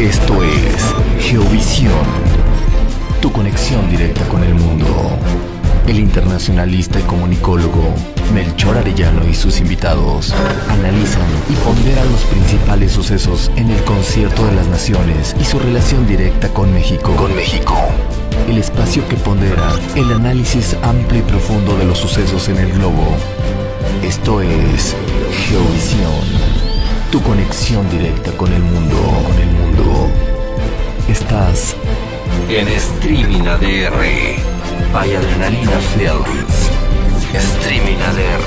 Esto es Geovisión, tu conexión directa con el mundo. El internacionalista y comunicólogo Melchor Arellano y sus invitados analizan y ponderan los principales sucesos en el concierto de las naciones y su relación directa con México. El espacio que pondera el análisis amplio y profundo de los sucesos en el globo. Esto es Geovisión, tu conexión directa con el mundo. Estás en Streaming ADR. By Adrenalina Films. Streaming ADR.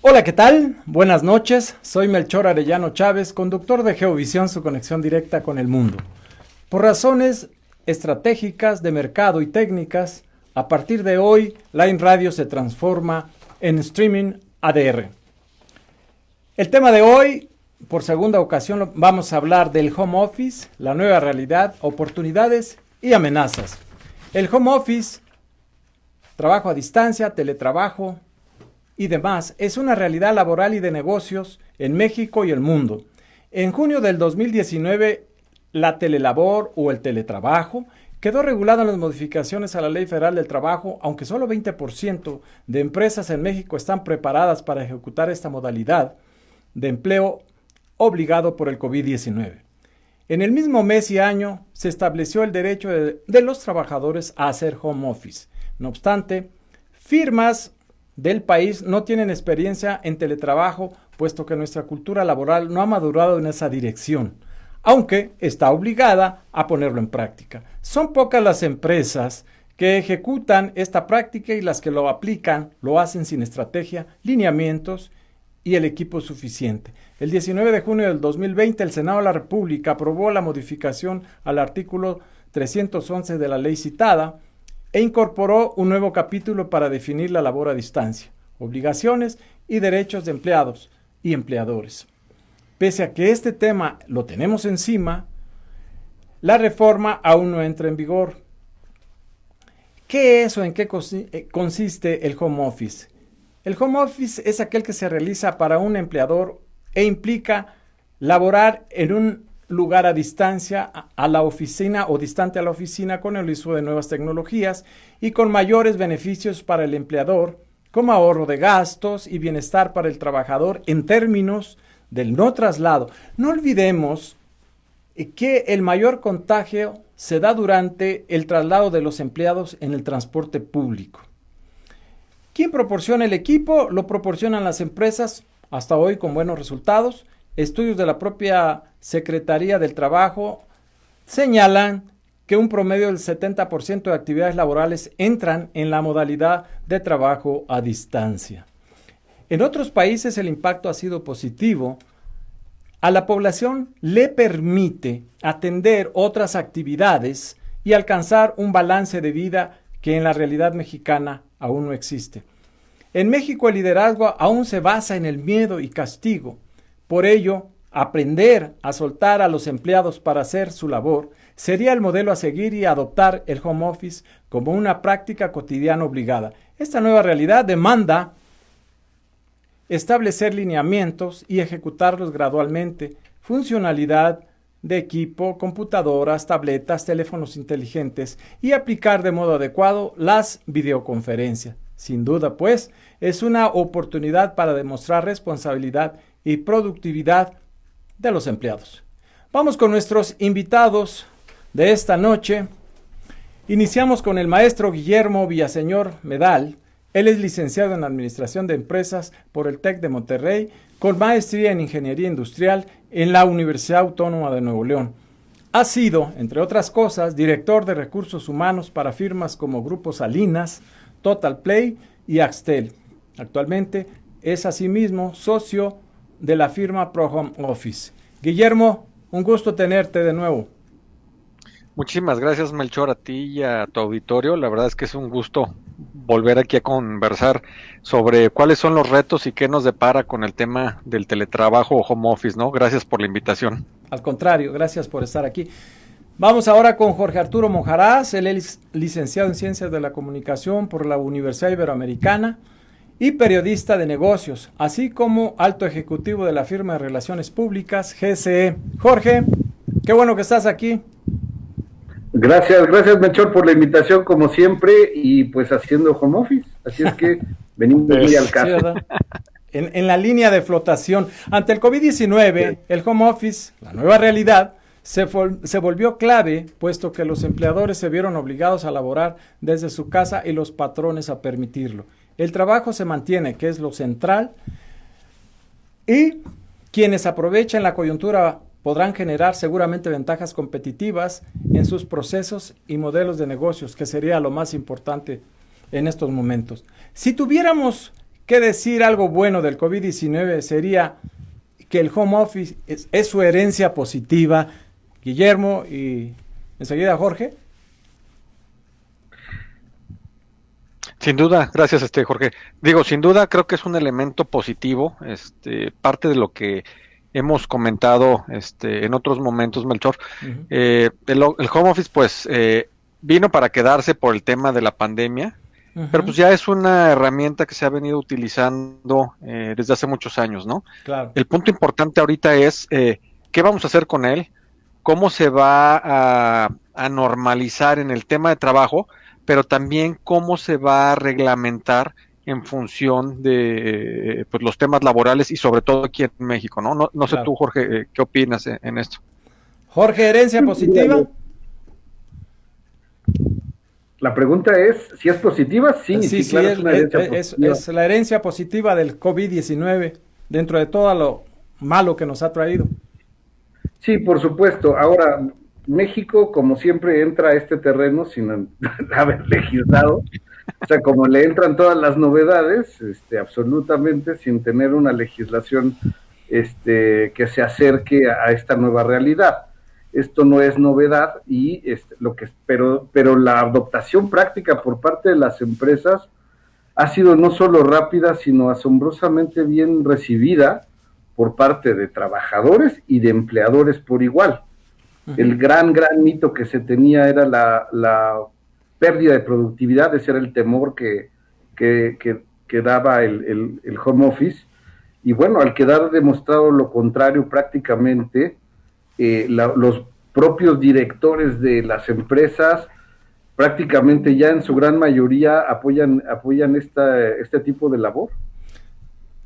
Hola, ¿qué tal? Buenas noches. Soy Melchor Arellano Chávez, conductor de Geovisión, su conexión directa con el mundo. Por razones estratégicas de mercado y técnicas, a partir de hoy, Line Radio se transforma en Streaming ADR. El tema de hoy, por segunda ocasión, vamos a hablar del home office, la nueva realidad, oportunidades y amenazas. El home office, trabajo a distancia, teletrabajo y demás, es una realidad laboral y de negocios en México y el mundo. En junio del 2019, la telelabor o el teletrabajo quedó regulada en las modificaciones a la Ley Federal del Trabajo, aunque solo 20% de empresas en México están preparadas para ejecutar esta modalidad de empleo obligado por el COVID-19. En el mismo mes y año se estableció el derecho de los trabajadores a hacer home office. No obstante, firmas del país no tienen experiencia en teletrabajo, puesto que nuestra cultura laboral no ha madurado en esa dirección, aunque está obligada a ponerlo en práctica. Son pocas las empresas que ejecutan esta práctica y las que lo aplican lo hacen sin estrategia, lineamientos y el equipo suficiente. El 19 de junio del 2020, el Senado de la República aprobó la modificación al artículo 311 de la ley citada e incorporó un nuevo capítulo para definir la labor a distancia, obligaciones y derechos de empleados y empleadores. Pese a que este tema lo tenemos encima, la reforma aún no entra en vigor. ¿Qué es o en qué consiste el home office? El home office es aquel que se realiza para un empleador e implica laborar en un lugar a distancia a la oficina o distante a la oficina con el uso de nuevas tecnologías y con mayores beneficios para el empleador, como ahorro de gastos y bienestar para el trabajador en términos del no traslado. No olvidemos que el mayor contagio se da durante el traslado de los empleados en el transporte público. ¿Quién proporciona el equipo? Lo proporcionan las empresas, hasta hoy con buenos resultados. Estudios de la propia Secretaría del Trabajo señalan que un promedio del 70% de actividades laborales entran en la modalidad de trabajo a distancia. En otros países el impacto ha sido positivo. A la población le permite atender otras actividades y alcanzar un balance de vida que en la realidad mexicana aún no existe. En México el liderazgo aún se basa en el miedo y castigo. Por ello, aprender a soltar a los empleados para hacer su labor sería el modelo a seguir y adoptar el home office como una práctica cotidiana obligada. Esta nueva realidad demanda establecer lineamientos y ejecutarlos gradualmente, funcionalidad de equipo, computadoras, tabletas, teléfonos inteligentes y aplicar de modo adecuado las videoconferencias. Sin duda, pues, es una oportunidad para demostrar responsabilidad y productividad de los empleados. Vamos con nuestros invitados de esta noche. Iniciamos con el maestro Guillermo Villaseñor Medal. Él es licenciado en Administración de Empresas por el TEC de Monterrey, con maestría en Ingeniería Industrial en la Universidad Autónoma de Nuevo León. Ha sido, entre otras cosas, director de recursos humanos para firmas como Grupo Salinas, Total Play y Axtel. Actualmente es asimismo socio de la firma Pro Home Office. Guillermo, un gusto tenerte de nuevo. Muchísimas gracias, Melchor, a ti y a tu auditorio. La verdad es que es un gusto volver aquí a conversar sobre cuáles son los retos y qué nos depara con el tema del teletrabajo o home office, ¿no? Gracias por la invitación. Al contrario, gracias por estar aquí. Vamos ahora con Jorge Arturo Monjarás. Él es licenciado en Ciencias de la Comunicación por la Universidad Iberoamericana y periodista de negocios, así como alto ejecutivo de la firma de Relaciones Públicas GCE. Jorge, qué bueno que estás aquí. Gracias Melchor por la invitación como siempre y pues haciendo home office, así es que venimos muy al caso. Sí, en la línea de flotación. Ante el COVID-19, el home office, la nueva realidad, se volvió clave, puesto que los empleadores se vieron obligados a laborar desde su casa y los patrones a permitirlo. El trabajo se mantiene, que es lo central, y quienes aprovechan la coyuntura podrán generar seguramente ventajas competitivas en sus procesos y modelos de negocios, que sería lo más importante en estos momentos. Si tuviéramos que decir algo bueno del COVID-19, sería que el home office es su herencia positiva. Guillermo y enseguida Jorge. Sin duda, gracias Jorge. Digo, sin duda creo que es un elemento positivo, parte de lo que hemos comentado en otros momentos, Melchor. Uh-huh. El home office pues vino para quedarse por el tema de la pandemia, uh-huh, pero pues ya es una herramienta que se ha venido utilizando desde hace muchos años, ¿no? Claro. El punto importante ahorita es qué vamos a hacer con él, cómo se va a normalizar en el tema de trabajo, pero también cómo se va a reglamentar en función de pues los temas laborales y sobre todo aquí en México, ¿no? No sé Claro. tú, Jorge, ¿qué opinas en esto? Jorge, herencia positiva. La pregunta es, ¿si es positiva? Sí, claro, es una herencia positiva. Es la herencia positiva del COVID-19 dentro de todo lo malo que nos ha traído. Sí, por supuesto. Ahora, México, como siempre, entra a este terreno sin haber legislado. O sea, como le entran todas las novedades, absolutamente sin tener una legislación que se acerque a esta nueva realidad. Esto no es novedad y pero la adaptación práctica por parte de las empresas ha sido no solo rápida, sino asombrosamente bien recibida por parte de trabajadores y de empleadores por igual. Uh-huh. El gran mito que se tenía era la pérdida de productividad, ese era el temor que daba el home office, y bueno, al quedar demostrado lo contrario prácticamente, los propios directores de las empresas prácticamente ya en su gran mayoría apoyan este tipo de labor,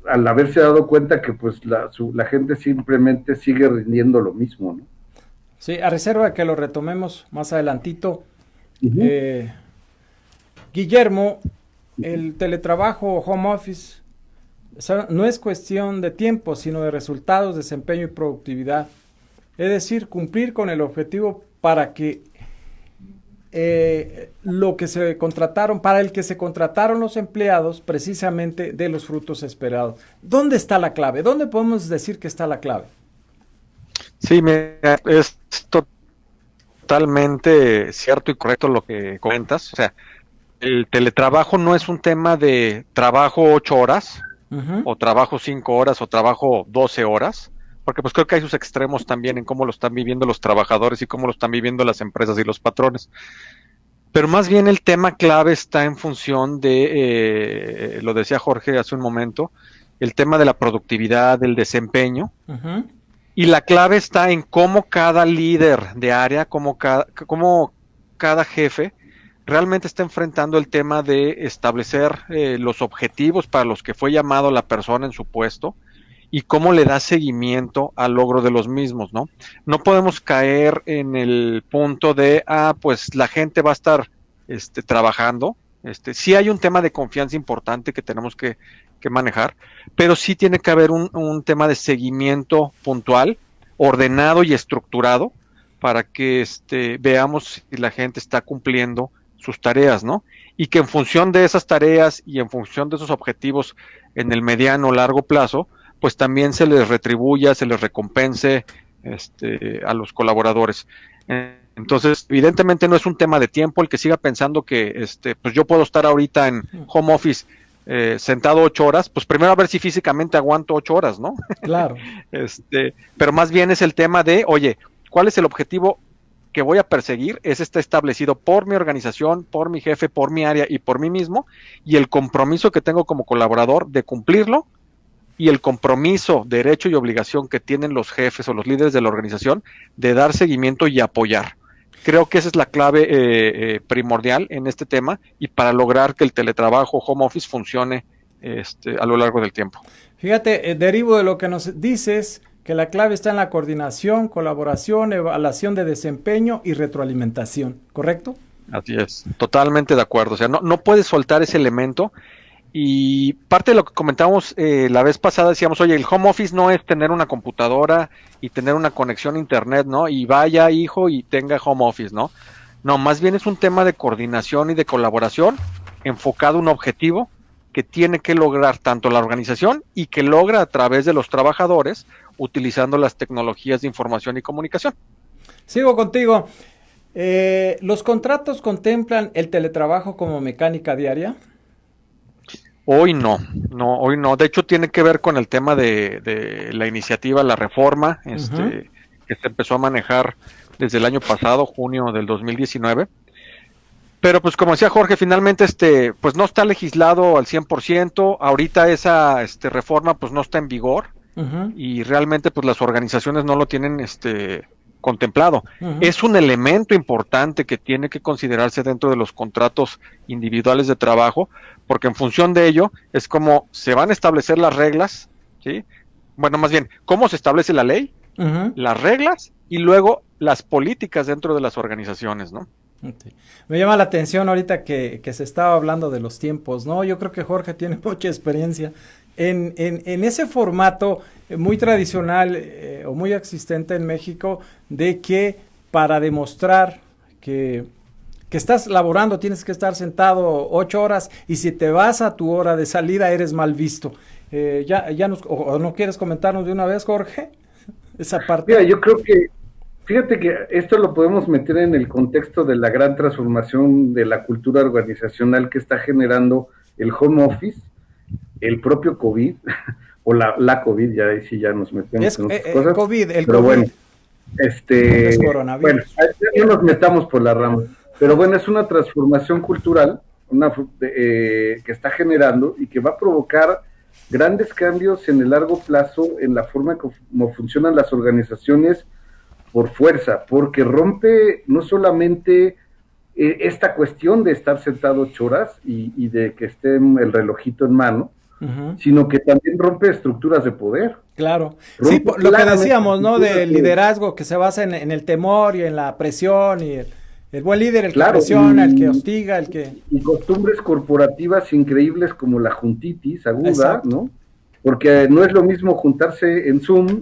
al haberse dado cuenta que pues la gente simplemente sigue rindiendo lo mismo, ¿no? Sí, a reserva de que lo retomemos más adelantito. Uh-huh. Guillermo, el teletrabajo o home office no es cuestión de tiempo, sino de resultados, desempeño y productividad. Es decir, cumplir con el objetivo para que para el que se contrataron los empleados, precisamente de los frutos esperados. ¿Dónde está la clave? ¿Dónde podemos decir que está la clave? Sí, es totalmente cierto y correcto lo que comentas. O sea, el teletrabajo no es un tema de trabajo 8 horas, uh-huh, o trabajo 5 horas, o trabajo 12 horas, porque pues creo que hay sus extremos también en cómo lo están viviendo los trabajadores y cómo lo están viviendo las empresas y los patrones. Pero más bien el tema clave está en función de, lo decía Jorge hace un momento, el tema de la productividad, del desempeño, uh-huh, y la clave está en cómo cada líder de área, cómo cada jefe realmente está enfrentando el tema de establecer los objetivos para los que fue llamado la persona en su puesto y cómo le da seguimiento al logro de los mismos, ¿no? No podemos caer en el punto de, pues la gente va a estar trabajando. Sí hay un tema de confianza importante que tenemos que manejar, pero sí tiene que haber un tema de seguimiento puntual, ordenado y estructurado para que veamos si la gente está cumpliendo sus tareas, ¿no? Y que en función de esas tareas y en función de esos objetivos en el mediano o largo plazo, pues también se les retribuya, se les recompense a los colaboradores. Entonces, evidentemente no es un tema de tiempo el que siga pensando que pues yo puedo estar ahorita en home office sentado 8 horas, pues primero a ver si físicamente aguanto 8 horas, ¿no? Claro. Pero más bien es el tema de, oye, ¿cuál es el objetivo que voy a perseguir está establecido por mi organización, por mi jefe, por mi área y por mí mismo, y el compromiso que tengo como colaborador de cumplirlo, y el compromiso, derecho y obligación que tienen los jefes o los líderes de la organización de dar seguimiento y apoyar. Creo que esa es la clave primordial en este tema, y para lograr que el teletrabajo, home office, funcione a lo largo del tiempo. Fíjate, derivo de lo que nos dices, que la clave está en la coordinación, colaboración, evaluación de desempeño y retroalimentación, ¿correcto? Así es, totalmente de acuerdo. O sea, no puedes soltar ese elemento. Y parte de lo que comentábamos la vez pasada, decíamos, oye, el home office no es tener una computadora y tener una conexión a internet, ¿no? Y vaya, hijo, y tenga home office, ¿no? No, más bien es un tema de coordinación y de colaboración enfocado a un objetivo que tiene que lograr tanto la organización y que logra a través de los trabajadores utilizando las tecnologías de información y comunicación. Sigo contigo. ¿Los contratos contemplan el teletrabajo como mecánica diaria? Hoy no. De hecho, tiene que ver con el tema de la iniciativa, la reforma, que se empezó a manejar desde el año pasado, junio del 2019. Pero pues como decía Jorge, finalmente pues no está legislado al 100%. Ahorita esa reforma pues no está en vigor, y realmente pues las organizaciones no lo tienen contemplado. Es un elemento importante que tiene que considerarse dentro de los contratos individuales de trabajo, porque en función de ello es como se van a establecer las reglas, ¿sí? Bueno, más bien, cómo se establece la ley, las reglas y luego las políticas dentro de las organizaciones, ¿no? Okay. Me llama la atención ahorita que se estaba hablando de los tiempos, ¿no? Yo creo que Jorge tiene mucha experiencia en ese formato muy tradicional o muy existente en México, de que para demostrar que estás laborando tienes que estar sentado 8 horas, y si te vas a tu hora de salida eres mal visto. ¿O no quieres comentarnos de una vez, Jorge, esa parte? Mira, yo creo que, fíjate que esto lo podemos meter en el contexto de la gran transformación de la cultura organizacional que está generando el home office, el propio COVID, o la COVID, ya ahí sí ya nos metemos en otras cosas. COVID, el pero COVID. Bueno, es coronavirus. Bueno, no nos metamos por la rama, pero bueno, es una transformación cultural que está generando y que va a provocar grandes cambios en el largo plazo en la forma como funcionan las organizaciones por fuerza, porque rompe no solamente esta cuestión de estar sentado 8 horas y de que esté el relojito en mano, sino que también rompe estructuras de poder. Claro. Sí, lo que decíamos, ¿no? Del liderazgo que se basa en el temor y en la presión, y el buen líder, el que presiona, el que hostiga, el que... Y costumbres corporativas increíbles como la juntitis aguda, exacto, ¿no? Porque no es lo mismo juntarse en Zoom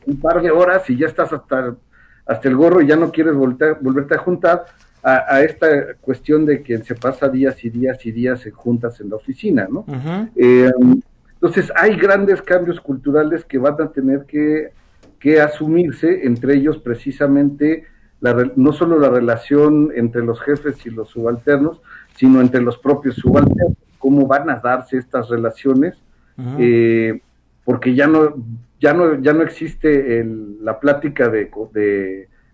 un par de horas y ya estás hasta el gorro y ya no quieres volverte a juntar, a esta cuestión de que se pasa días y días y días juntas en la oficina, ¿no? Entonces hay grandes cambios culturales que van a tener que asumirse, entre ellos precisamente no solo la relación entre los jefes y los subalternos, sino entre los propios subalternos, cómo van a darse estas relaciones, porque ya no existe la plática de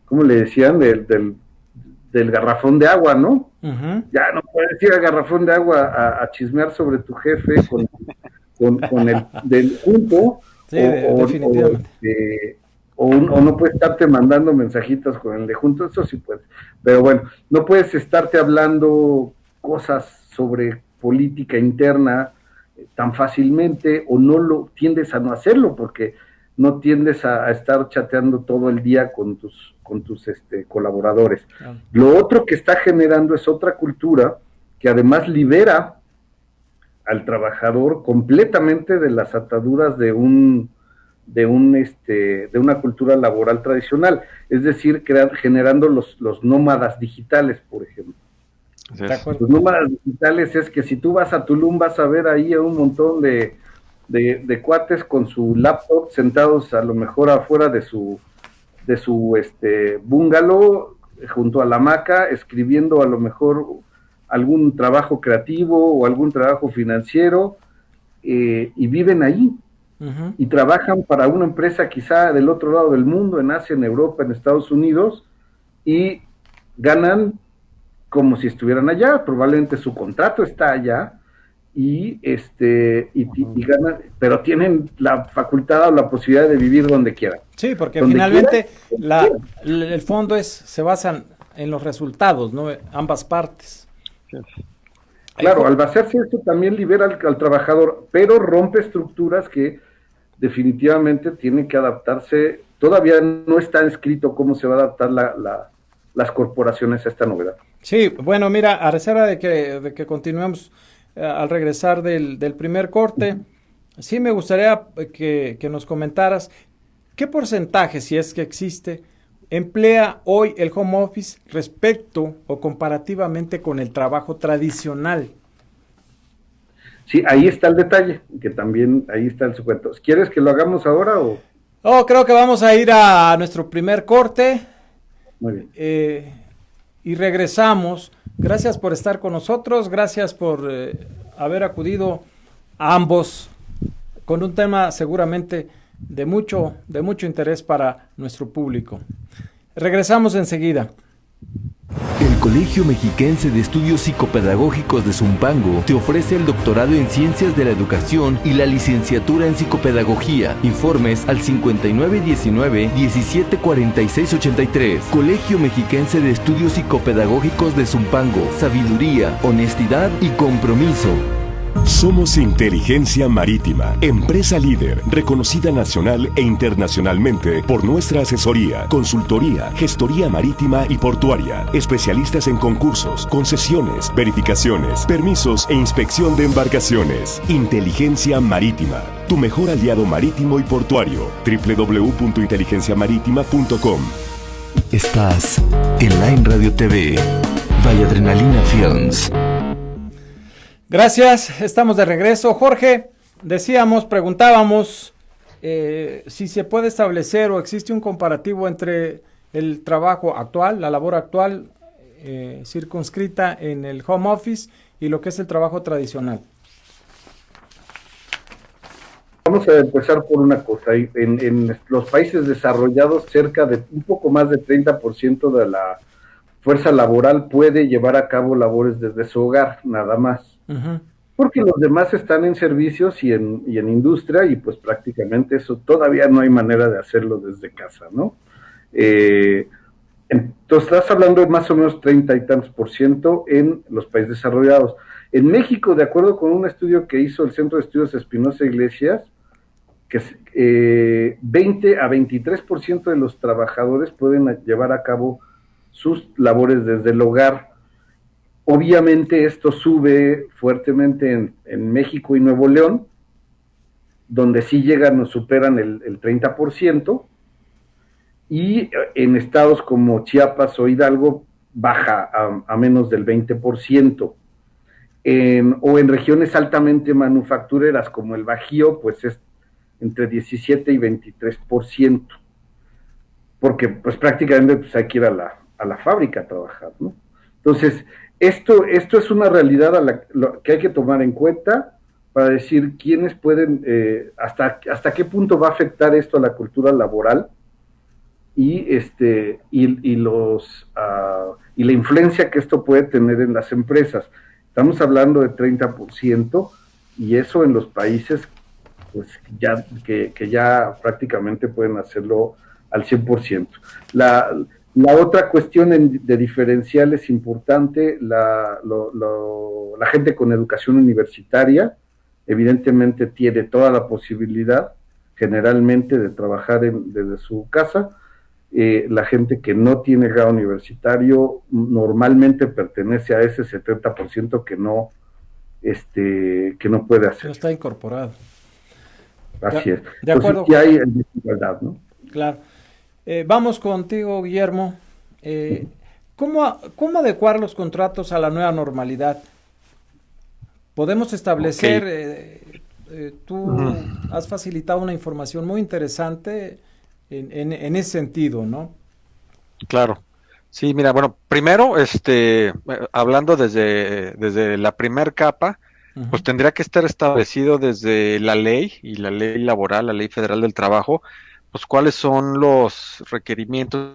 ¿cómo le decían? Del garrafón de agua, ¿no? Ya no puedes ir al garrafón de agua a chismear sobre tu jefe con el del junto, sí, definitivamente. O no puedes estarte mandando mensajitos con el de junto, eso sí puedes, pero bueno, no puedes estarte hablando cosas sobre política interna tan fácilmente, o tiendes a no hacerlo, porque no tiendes a estar chateando todo el día con tus colaboradores. Lo otro que está generando es otra cultura que además libera al trabajador completamente de las ataduras de una cultura laboral tradicional, es decir, generando los nómadas digitales, por ejemplo. Los nómadas digitales es que si tú vas a Tulum vas a ver ahí a un montón de cuates con su laptop sentados a lo mejor afuera de su bungalow junto a la hamaca, escribiendo a lo mejor algún trabajo creativo o algún trabajo financiero, y viven ahí. Y trabajan para una empresa quizá del otro lado del mundo, en Asia, en Europa, en Estados Unidos, y ganan como si estuvieran allá, probablemente su contrato está allá, y ganan, pero tienen la facultad o la posibilidad de vivir donde quieran. Sí, porque donde finalmente quieran. el fondo se basan en los resultados, ¿no? Ambas partes. Claro, al basarse esto también libera al trabajador, pero rompe estructuras que definitivamente tienen que adaptarse. Todavía no está escrito cómo se va a adaptar las corporaciones a esta novedad. Sí, bueno, mira, a reserva de que continuemos al regresar del primer corte, sí me gustaría que nos comentaras qué porcentaje, si es que existe, emplea hoy el home office respecto o comparativamente con el trabajo tradicional. Sí, ahí está el detalle, que también ahí está el sujeto. ¿Quieres que lo hagamos ahora o...? Oh, creo que vamos a ir a nuestro primer corte. Muy bien. Y regresamos. Gracias por estar con nosotros, gracias por haber acudido a ambos con un tema seguramente de mucho interés para nuestro público. Regresamos enseguida. El Colegio Mexiquense de Estudios Psicopedagógicos de Zumpango te ofrece el doctorado en Ciencias de la Educación y la licenciatura en Psicopedagogía. Informes al 5919-174683. Colegio Mexiquense de Estudios Psicopedagógicos de Zumpango. Sabiduría, honestidad y compromiso. Somos Inteligencia Marítima, empresa líder, reconocida nacional e internacionalmente por nuestra asesoría, consultoría, gestoría marítima y portuaria, especialistas en concursos, concesiones, verificaciones, permisos e inspección de embarcaciones. Inteligencia Marítima, tu mejor aliado marítimo y portuario. www.inteligenciamaritima.com. Estás en Line Radio TV, by Adrenalina Films. Gracias, estamos de regreso. Jorge, preguntábamos si se puede establecer o existe un comparativo entre el trabajo actual, la labor actual circunscrita en el home office y lo que es el trabajo tradicional. Vamos a empezar por una cosa. En los países desarrollados, cerca de un poco más de 30% de la fuerza laboral puede llevar a cabo labores desde su hogar, nada más. Uh-huh. Porque los demás están en servicios y en industria, y pues prácticamente eso todavía no hay manera de hacerlo desde casa, ¿no? Entonces estás hablando de más o menos 30 y tantos % en los países desarrollados. En México, de acuerdo con un estudio que hizo el Centro de Estudios Espinosa Iglesias, que 20 a 23% de los trabajadores pueden llevar a cabo sus labores desde el hogar. Obviamente esto sube fuertemente en México y Nuevo León, donde sí llegan o superan el 30%, y en estados como Chiapas o Hidalgo baja a menos del 20%. O en regiones altamente manufactureras como el Bajío, pues es entre 17 y 23%, porque pues prácticamente pues, hay que ir a la fábrica a trabajar, ¿no? Entonces, esto es una realidad que hay que tomar en cuenta para decir quiénes pueden, hasta qué punto va a afectar esto a la cultura laboral y la influencia que esto puede tener en las empresas. Estamos hablando de 30%, y eso en los países pues que ya prácticamente pueden hacerlo al 100%. La otra cuestión de diferencial es importante. La gente con educación universitaria evidentemente tiene toda la posibilidad generalmente de trabajar desde su casa. La gente que no tiene grado universitario normalmente pertenece a ese 70% que no puede hacer. No está incorporado. Así es. De acuerdo. Entonces, sí hay desigualdad, ¿no? Claro. Vamos contigo, Guillermo. ¿Cómo adecuar los contratos a la nueva normalidad? Podemos establecer, tú has facilitado una información muy interesante en ese sentido, ¿no? Claro. Sí, mira, bueno, primero, hablando desde la primer capa, pues tendría que estar establecido desde la ley y la ley laboral, la ley federal del trabajo, pues cuáles son los requerimientos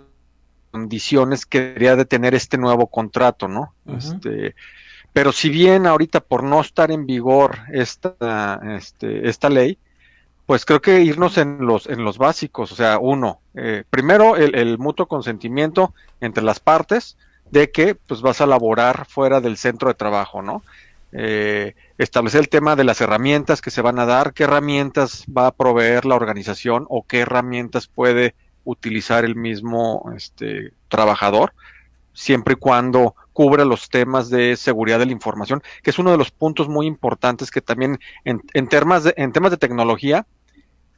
condiciones que debería de tener este nuevo contrato, ¿no? Ujú. Pero si bien ahorita por no estar en vigor esta ley, pues creo que irnos en los básicos, o sea, primero el mutuo consentimiento entre las partes de que pues vas a laborar fuera del centro de trabajo, ¿no? Establecer el tema de las herramientas que se van a dar, qué herramientas va a proveer la organización o qué herramientas puede utilizar el mismo trabajador, siempre y cuando cubra los temas de seguridad de la información, que es uno de los puntos muy importantes que también en temas de tecnología,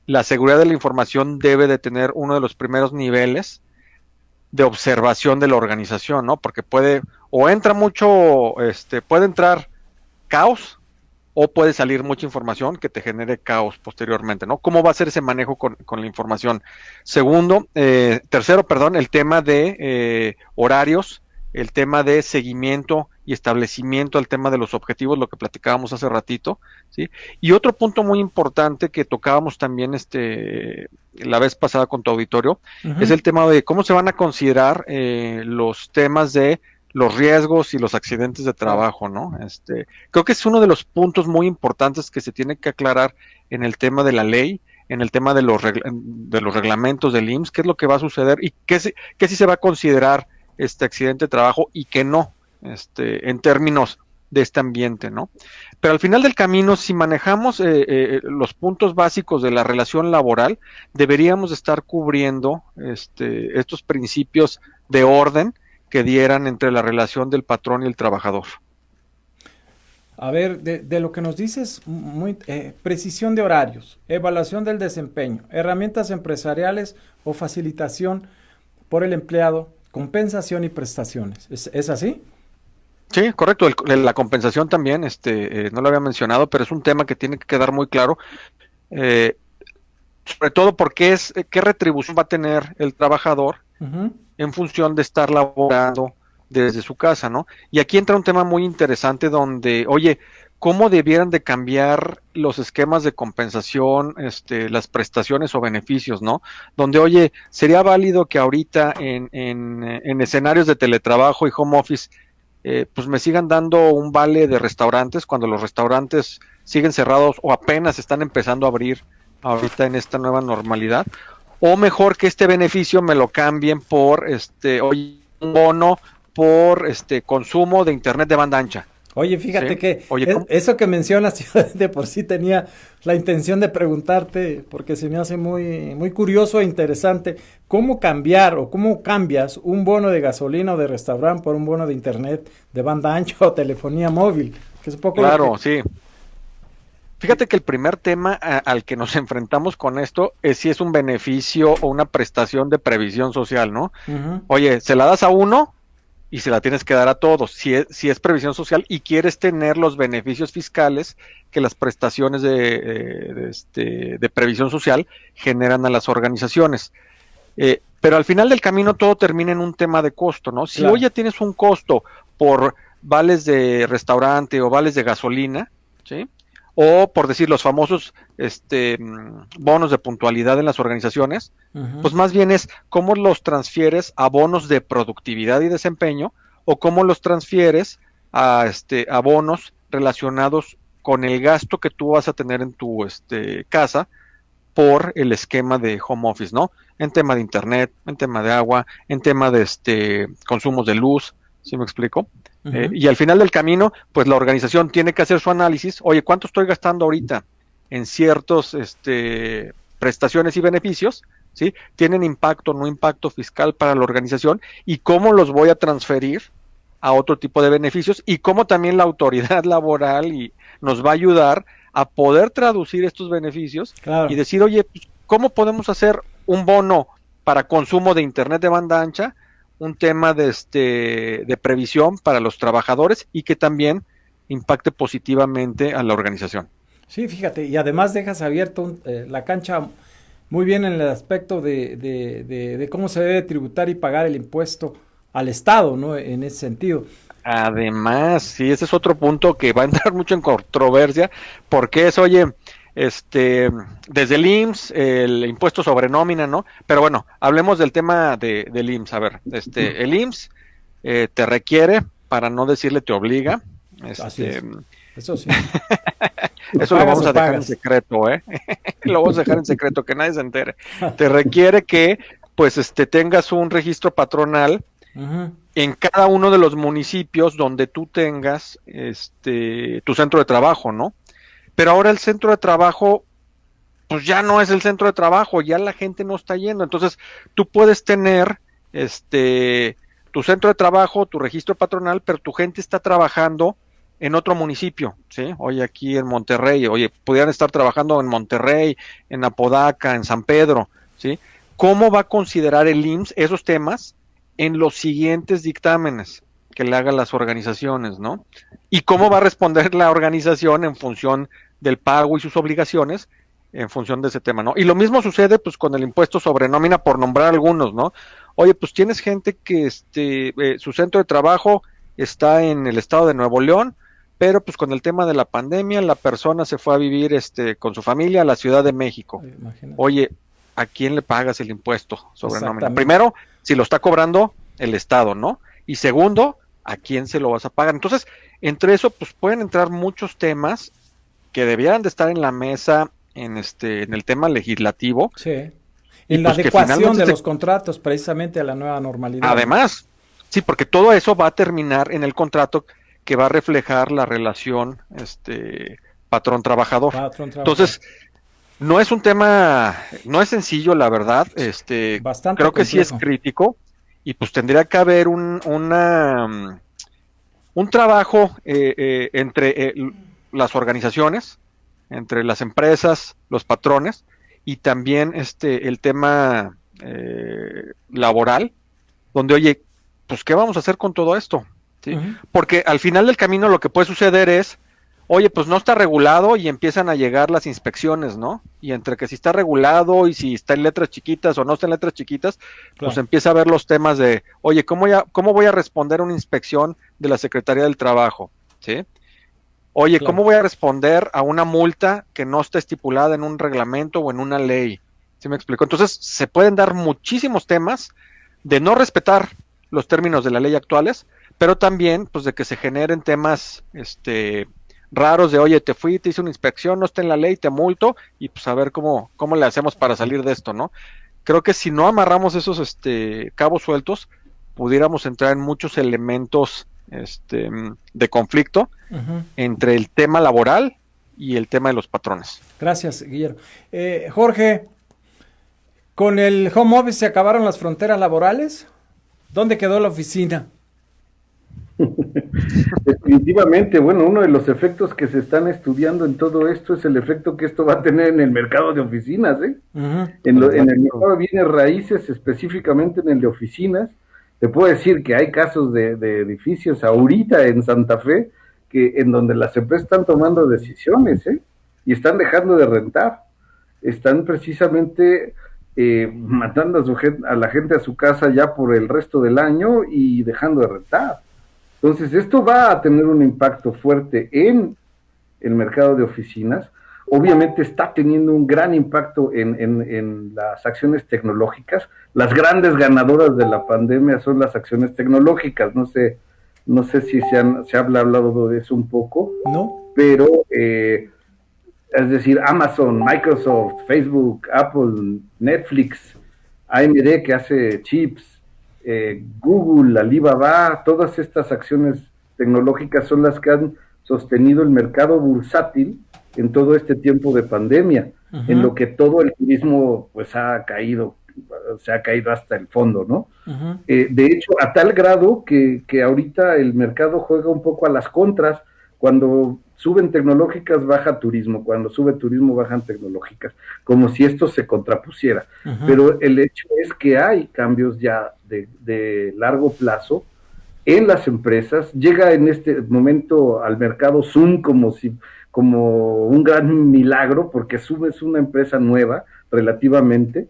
la seguridad de la información debe de tener uno de los primeros niveles de observación de la organización, ¿no? Porque puede entrar caos o puede salir mucha información que te genere caos posteriormente, ¿no? ¿Cómo va a ser ese manejo con la información? Tercero, perdón, el tema de horarios, el tema de seguimiento y establecimiento, el tema de los objetivos, lo que platicábamos hace ratito, ¿sí? Y otro punto muy importante que tocábamos también la vez pasada con tu auditorio, es el tema de cómo se van a considerar los temas de los riesgos y los accidentes de trabajo, ¿no? Creo que es uno de los puntos muy importantes que se tiene que aclarar en el tema de la ley, en el tema de los reglamentos del IMSS, qué es lo que va a suceder y qué sí se va a considerar este accidente de trabajo y qué no, en términos de este ambiente, ¿no? Pero al final del camino, si manejamos los puntos básicos de la relación laboral, deberíamos estar cubriendo estos principios de orden que dieran entre la relación del patrón y el trabajador. A ver, de lo que nos dices, precisión de horarios, evaluación del desempeño, herramientas empresariales o facilitación por el empleado, compensación y prestaciones. ¿Es así? Sí, correcto. La compensación también, no lo había mencionado, pero es un tema que tiene que quedar muy claro, sobre todo porque qué retribución va a tener el trabajador en función de estar laborando desde su casa, ¿no? Y aquí entra un tema muy interesante donde, oye, ¿cómo debieran de cambiar los esquemas de compensación, las prestaciones o beneficios, ¿no? Donde, oye, sería válido que ahorita en escenarios de teletrabajo y home office, pues me sigan dando un vale de restaurantes cuando los restaurantes siguen cerrados o apenas están empezando a abrir ahorita en esta nueva normalidad, o mejor que este beneficio me lo cambien por oye, un bono por consumo de internet de banda ancha. Oye, fíjate ¿Sí? que Oye, eso que mencionas, yo de por sí tenía la intención de preguntarte, porque se me hace muy, muy curioso e interesante, ¿cómo cambiar o cómo cambias un bono de gasolina o de restaurante por un bono de internet de banda ancha o telefonía móvil? Que es un poco claro, sí. Fíjate que el primer tema al que nos enfrentamos con esto es si es un beneficio o una prestación de previsión social, ¿no? Oye, se la das a uno y se la tienes que dar a todos, si es previsión social y quieres tener los beneficios fiscales que las prestaciones de previsión social generan a las organizaciones. Pero al final del camino todo termina en un tema de costo, ¿no? Si hoy ya tienes un costo por vales de restaurante o vales de gasolina, ¿sí? O por decir los famosos bonos de puntualidad en las organizaciones, pues más bien es cómo los transfieres a bonos de productividad y desempeño o cómo los transfieres a bonos relacionados con el gasto que tú vas a tener en tu casa por el esquema de home office, ¿no? En tema de internet, en tema de agua, en tema de consumos de luz, ¿sí me explico? Y al final del camino, pues la organización tiene que hacer su análisis. Oye, ¿cuánto estoy gastando ahorita en ciertos prestaciones y beneficios? ¿Sí? ¿Tienen impacto o no impacto fiscal para la organización? ¿Y cómo los voy a transferir a otro tipo de beneficios? Y cómo también la autoridad laboral nos va a ayudar a poder traducir estos beneficios y decir, oye, ¿cómo podemos hacer un bono para consumo de internet de banda ancha? Un tema de previsión para los trabajadores y que también impacte positivamente a la organización. Sí, fíjate, y además dejas abierto la cancha muy bien en el aspecto de cómo se debe tributar y pagar el impuesto al Estado, ¿no? En ese sentido. Además, sí, ese es otro punto que va a entrar mucho en controversia, porque oye, desde el IMSS, el impuesto sobre nómina, ¿no? Pero bueno, hablemos del tema del IMSS. A ver, el IMSS te requiere, para no decirle te obliga. Así es. Eso sí. Eso lo vamos a dejar en secreto, ¿eh? Lo vamos a dejar en secreto, que nadie se entere. Te requiere que, pues, tengas un registro patronal en cada uno de los municipios donde tú tengas, tu centro de trabajo, ¿no? Pero ahora el centro de trabajo, pues ya no es el centro de trabajo, ya la gente no está yendo. Entonces, tú puedes tener, tu centro de trabajo, tu registro patronal, pero tu gente está trabajando en otro municipio, ¿sí? Oye, aquí en Monterrey, oye, pudieran estar trabajando en Monterrey, en Apodaca, en San Pedro, ¿sí? ¿Cómo va a considerar el IMSS esos temas en los siguientes dictámenes que le hagan las organizaciones, ¿no? Y cómo va a responder la organización en función del pago y sus obligaciones en función de ese tema, ¿no? Y lo mismo sucede, pues, con el impuesto sobre nómina, por nombrar algunos, ¿no? Oye, pues tienes gente que su centro de trabajo está en el estado de Nuevo León, pero pues con el tema de la pandemia la persona se fue a vivir con su familia a la Ciudad de México. Imagínate. Oye, ¿a quién le pagas el impuesto sobre nómina? Primero, si lo está cobrando el Estado, ¿no? Y segundo, ¿a quién se lo vas a pagar? Entonces, entre eso, pues pueden entrar muchos temas que debieran de estar en la mesa en el tema legislativo. Sí. En la pues adecuación de los contratos precisamente a la nueva normalidad. Además, sí, porque todo eso va a terminar en el contrato que va a reflejar la relación patrón-trabajador. Entonces, no es un tema, no es sencillo, la verdad. Bastante creo que complejo. sí es crítico y pues tendría que haber un trabajo entre las organizaciones, entre las empresas, los patrones y también el tema laboral, donde, oye, pues ¿qué vamos a hacer con todo esto? ¿Sí? Porque al final del camino lo que puede suceder es, oye, pues no está regulado y empiezan a llegar las inspecciones, ¿no? Y entre que si está regulado y si está en letras chiquitas o no está en letras chiquitas, pues empieza a ver los temas de, oye, ¿cómo voy a responder a una inspección de la Secretaría del Trabajo? ¿Sí? Oye, ¿cómo voy a responder a una multa que no está estipulada en un reglamento o en una ley? ¿Sí me explico? Entonces, se pueden dar muchísimos temas de no respetar los términos de la ley actuales, pero también, pues, de que se generen temas, raros de, oye, te hice una inspección, no está en la ley, te multo, y pues a ver cómo le hacemos para salir de esto, ¿no? Creo que si no amarramos esos, cabos sueltos, pudiéramos entrar en muchos elementos, de conflicto entre el tema laboral y el tema de los patrones. Gracias, Guillermo. Jorge, ¿con el home office se acabaron las fronteras laborales? ¿Dónde quedó la oficina? Definitivamente, bueno, uno de los efectos que se están estudiando en todo esto es el efecto que esto va a tener en el mercado de oficinas, ¿eh? En el mercado de bienes raíces, específicamente en el de oficinas. Te puedo decir que hay casos de edificios ahorita en Santa Fe en donde las empresas están tomando decisiones, y están dejando de rentar. Están precisamente matando a la gente a su casa ya por el resto del año y dejando de rentar. Entonces, esto va a tener un impacto fuerte en el mercado de oficinas. Obviamente está teniendo un gran impacto en las acciones tecnológicas. Las grandes ganadoras de la pandemia son las acciones tecnológicas. No sé si se ha hablado de eso un poco. No. Pero, es decir, Amazon, Microsoft, Facebook, Apple, Netflix, AMD que hace chips, Google, Alibaba, todas estas acciones tecnológicas son las que han sostenido el mercado bursátil en todo este tiempo de pandemia, en lo que todo el turismo pues se ha caído hasta el fondo, ¿no? De hecho, a tal grado que ahorita el mercado juega un poco a las contras. Cuando suben tecnológicas, baja turismo. Cuando sube turismo, bajan tecnológicas. Como si esto se contrapusiera. Pero el hecho es que hay cambios ya de largo plazo en las empresas. Llega en este momento al mercado Zoom como un gran milagro, porque Zoom es una empresa nueva, relativamente,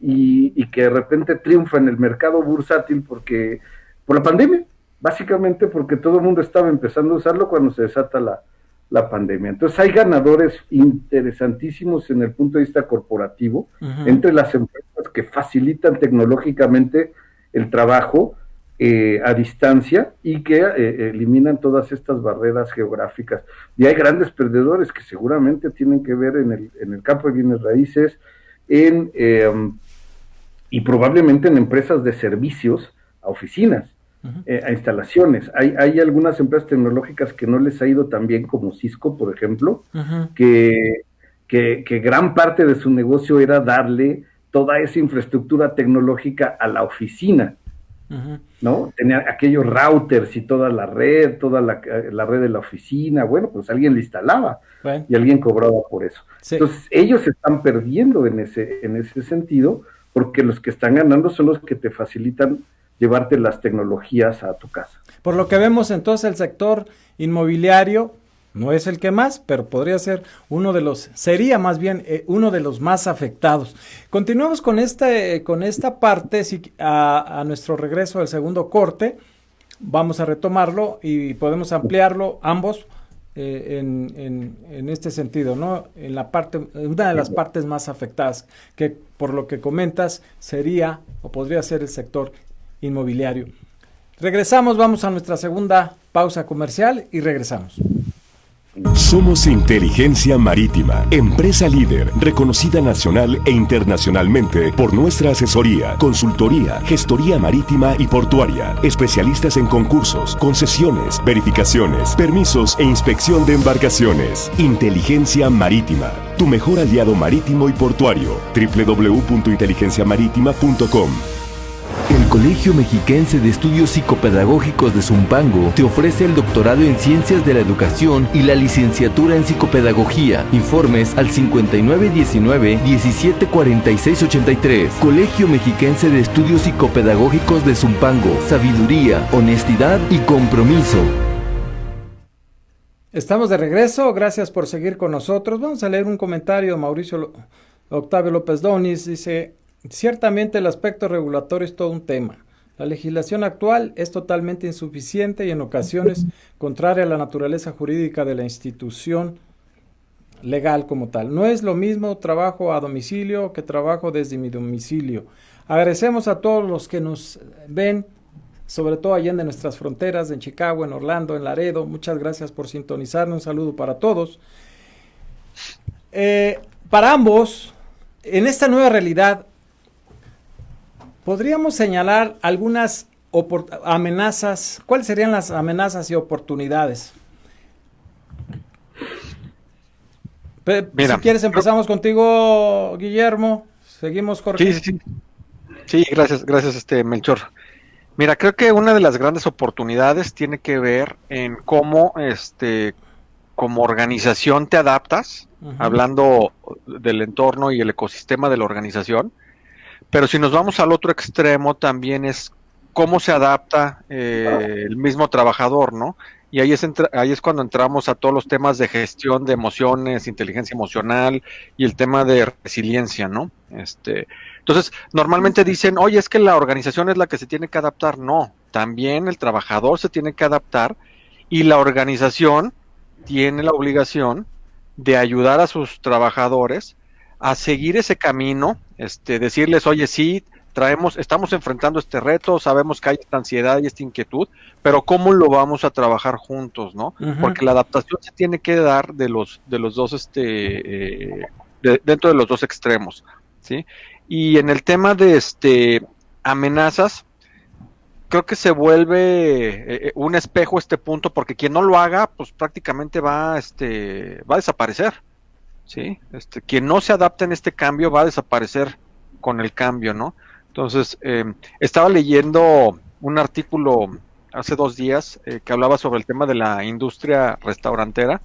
y que de repente triunfa en el mercado bursátil por la pandemia. Básicamente porque todo el mundo estaba empezando a usarlo cuando se desata la pandemia. Entonces hay ganadores interesantísimos en el punto de vista corporativo, entre las empresas que facilitan tecnológicamente el trabajo a distancia y que eliminan todas estas barreras geográficas. Y hay grandes perdedores que seguramente tienen que ver en el campo de bienes raíces, y probablemente en empresas de servicios a oficinas, a instalaciones. Hay algunas empresas tecnológicas que no les ha ido tan bien como Cisco, por ejemplo, que gran parte de su negocio era darle toda esa infraestructura tecnológica a la oficina, ¿no? Tenía aquellos routers y toda la red de la oficina. Bueno, pues alguien le instalaba y alguien cobraba por eso. Sí. Entonces, ellos se están perdiendo en ese sentido, porque los que están ganando son los que te facilitan llevarte las tecnologías a tu casa. Por lo que vemos, entonces, el sector inmobiliario no es el que más, pero podría ser sería más bien uno de los más afectados. Continuamos con esta parte, a nuestro regreso del segundo corte, vamos a retomarlo y podemos ampliarlo ambos en este sentido, ¿no? Una de las partes más afectadas, que por lo que comentas sería o podría ser el sector inmobiliario. Regresamos, vamos a nuestra segunda pausa comercial y regresamos. Somos Inteligencia Marítima, empresa líder, reconocida nacional e internacionalmente por nuestra asesoría, consultoría, gestoría marítima y portuaria, especialistas en concursos, concesiones, verificaciones, permisos e inspección de embarcaciones. Inteligencia Marítima, tu mejor aliado marítimo y portuario. www.inteligenciamaritima.com. El Colegio Mexiquense de Estudios Psicopedagógicos de Zumpango te ofrece el doctorado en Ciencias de la Educación y la licenciatura en Psicopedagogía. Informes al 5919-174683. Colegio Mexiquense de Estudios Psicopedagógicos de Zumpango. Sabiduría, honestidad y compromiso. Estamos de regreso, gracias por seguir con nosotros. Vamos a leer un comentario de Mauricio Octavio López Donis. Dice: ciertamente el aspecto regulatorio es todo un tema. La legislación actual es totalmente insuficiente y en ocasiones contraria a la naturaleza jurídica de la institución legal como tal. No es lo mismo trabajo a domicilio que trabajo desde mi domicilio. Agradecemos a todos los que nos ven, sobre todo allá en nuestras fronteras, en Chicago, en Orlando, en Laredo. Muchas gracias por sintonizarnos. Un saludo para todos. Para ambos, en esta nueva realidad, ¿podríamos señalar algunas amenazas? ¿Cuáles serían las amenazas y oportunidades? Mira, si quieres empezamos contigo, Guillermo. Seguimos, Jorge. Sí, gracias, Melchor. Mira, creo que una de las grandes oportunidades tiene que ver en cómo, como organización te adaptas, hablando del entorno y el ecosistema de la organización. Pero si nos vamos al otro extremo, también es cómo se adapta el mismo trabajador, ¿no? Y ahí es cuando entramos a todos los temas de gestión de emociones, inteligencia emocional y el tema de resiliencia, ¿no? Entonces, normalmente dicen, oye, es que la organización es la que se tiene que adaptar. No, también el trabajador se tiene que adaptar y la organización tiene la obligación de ayudar a sus trabajadores a seguir ese camino, decirles, oye, sí, estamos enfrentando este reto, sabemos que hay esta ansiedad y esta inquietud, pero ¿cómo lo vamos a trabajar juntos, no? Porque la adaptación se tiene que dar de los dos, dentro de los dos extremos, ¿sí? Y en el tema de amenazas, creo que se vuelve un espejo este punto, porque quien no lo haga, pues prácticamente va a desaparecer. ¿Sí? Quien no se adapta en este cambio va a desaparecer con el cambio, ¿no? Entonces, estaba leyendo un artículo hace 2 días que hablaba sobre el tema de la industria restaurantera,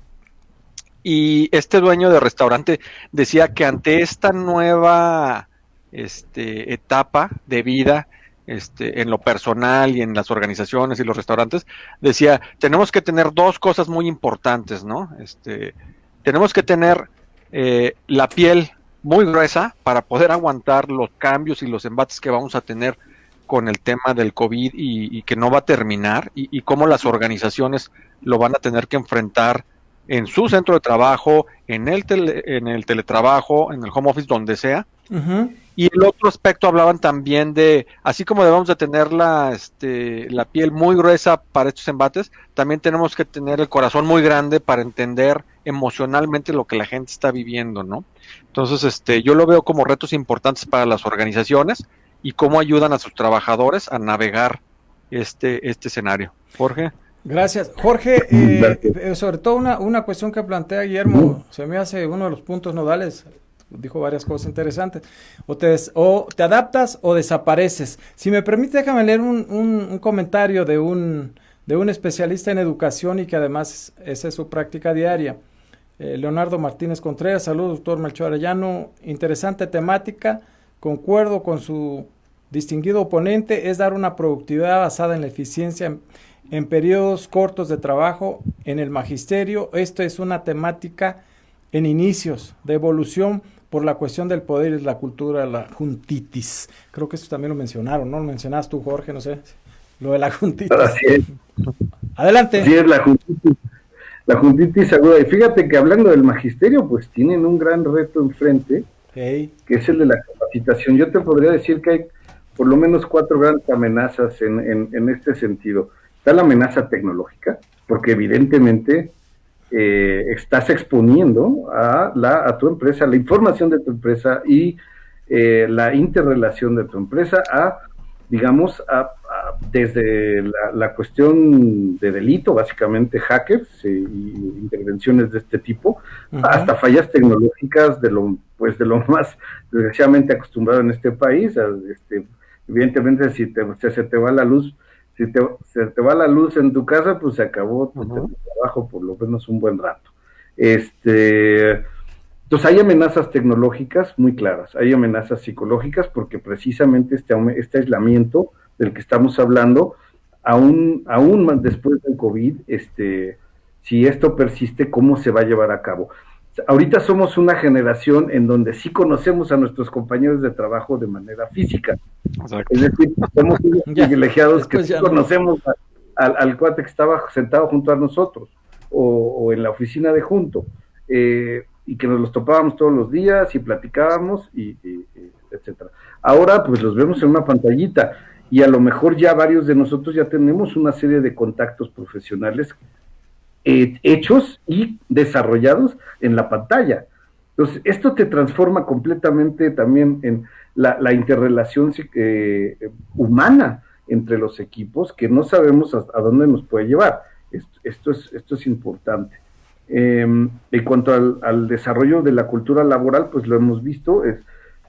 y este dueño de restaurante decía que ante esta nueva etapa de vida, en lo personal y en las organizaciones y los restaurantes, decía, tenemos que tener 2 cosas muy importantes, ¿no? Tenemos que tener la piel muy gruesa para poder aguantar los cambios y los embates que vamos a tener con el tema del COVID y que no va a terminar, y cómo las organizaciones lo van a tener que enfrentar en su centro de trabajo, en el teletrabajo, en el home office, donde sea. Ujú. Y el otro aspecto hablaban también de, así como debemos de tener la piel muy gruesa para estos embates, también tenemos que tener el corazón muy grande para entender emocionalmente lo que la gente está viviendo, ¿no? Entonces, yo lo veo como retos importantes para las organizaciones y cómo ayudan a sus trabajadores a navegar este escenario. Jorge. Gracias. Jorge, sobre todo una cuestión que plantea Guillermo, se me hace uno de los puntos nodales. Dijo varias cosas interesantes. O te adaptas o desapareces. Si me permite, déjame leer un comentario de un especialista en educación y que además esa es su práctica diaria. Leonardo Martínez Contreras, saludos, doctor Melchor Arellano. Interesante temática. Concuerdo con su distinguido oponente. Es dar una productividad basada en la eficiencia en periodos cortos de trabajo en el magisterio. Esto es una temática en inicios de evolución por la cuestión del poder y la cultura, la juntitis. Creo que eso también lo mencionaron, ¿no? Lo mencionas tú, Jorge, no sé. Lo de la juntitis. Así es. Adelante. Así es, la juntitis aguda. Y fíjate que hablando del magisterio, pues tienen un gran reto enfrente, que es el de la capacitación. Yo te podría decir que hay por lo menos 4 grandes amenazas en este sentido. Está la amenaza tecnológica, porque evidentemente estás exponiendo a tu empresa, la información de tu empresa y la interrelación de tu empresa digamos, desde la cuestión de delito, básicamente hackers y intervenciones de este tipo, hasta fallas tecnológicas de lo más desgraciadamente acostumbrado en este país. Evidentemente, si se te va la luz, si se te va la luz en tu casa, pues se acabó tu trabajo por lo menos un buen rato. Entonces hay amenazas tecnológicas muy claras, hay amenazas psicológicas porque precisamente este aislamiento del que estamos hablando, aún más después del COVID, si esto persiste, ¿cómo se va a llevar a cabo? Ahorita somos una generación en donde sí conocemos a nuestros compañeros de trabajo de manera física. Exacto. Es decir, somos privilegiados que sí conocemos al cuate que estaba sentado junto a nosotros o en la oficina de junto, y que nos los topábamos todos los días y platicábamos, y etcétera. Ahora pues los vemos en una pantallita y a lo mejor ya varios de nosotros ya tenemos una serie de contactos profesionales hechos y desarrollados en la pantalla. Entonces, esto te transforma completamente también en la interrelación humana entre los equipos, que no sabemos a dónde nos puede llevar. Esto es importante. En cuanto al desarrollo de la cultura laboral, pues lo hemos visto,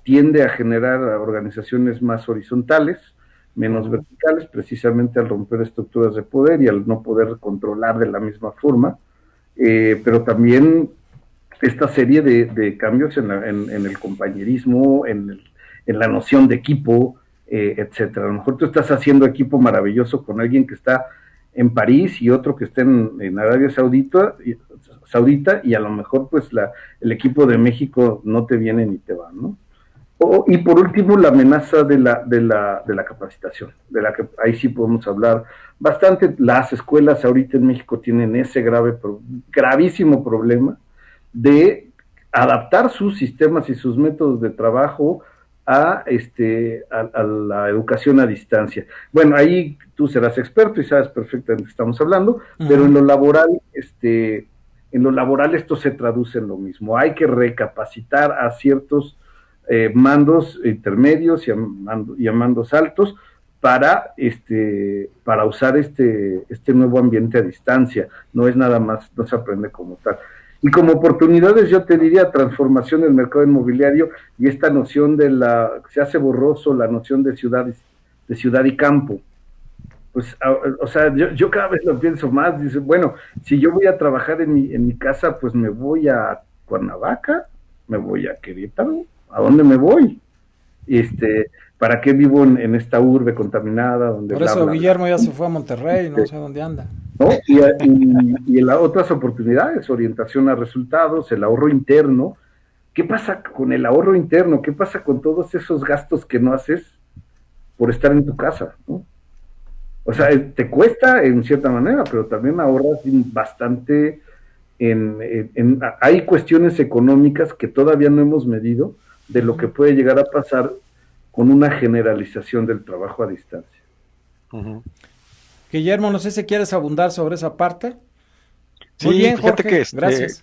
tiende a generar organizaciones más horizontales, menos verticales, precisamente al romper estructuras de poder y al no poder controlar de la misma forma, pero también esta serie de cambios en el compañerismo, en la noción de equipo, etcétera. A lo mejor tú estás haciendo equipo maravilloso con alguien que está en París y otro que está en Arabia Saudita, y a lo mejor pues el equipo de México no te viene ni te va, ¿no? Y por último, la amenaza de la capacitación, de la que ahí sí podemos hablar bastante. Las escuelas ahorita en México tienen ese gravísimo problema de adaptar sus sistemas y sus métodos de trabajo a la educación a distancia. Bueno, ahí tú serás experto y sabes perfectamente de qué estamos hablando, pero en lo laboral, esto se traduce en lo mismo. Hay que recapacitar a ciertos mandos intermedios y a mandos altos para usar este nuevo ambiente a distancia. No es nada más, no se aprende como tal. Y como oportunidades yo te diría transformación del mercado inmobiliario y esta noción se hace borroso la noción de ciudad y campo. Pues, o sea, yo cada vez lo pienso más, dice, bueno, si yo voy a trabajar en mi casa, pues me voy a Cuernavaca, me voy a Querétaro, ¿a dónde me voy? ¿Para qué vivo en esta urbe contaminada? Donde por eso Guillermo ya se fue a Monterrey, no sé dónde anda. ¿No? Y las otras oportunidades, orientación a resultados, el ahorro interno. ¿Qué pasa con el ahorro interno? ¿Qué pasa con todos esos gastos que no haces por estar en tu casa, ¿no? O sea, te cuesta en cierta manera, pero también ahorras bastante hay cuestiones económicas que todavía no hemos medido de lo que puede llegar a pasar con una generalización del trabajo a distancia. Ujú. Guillermo, no sé si quieres abundar sobre esa parte. Sí, Muy bien, fíjate Jorge, que gracias.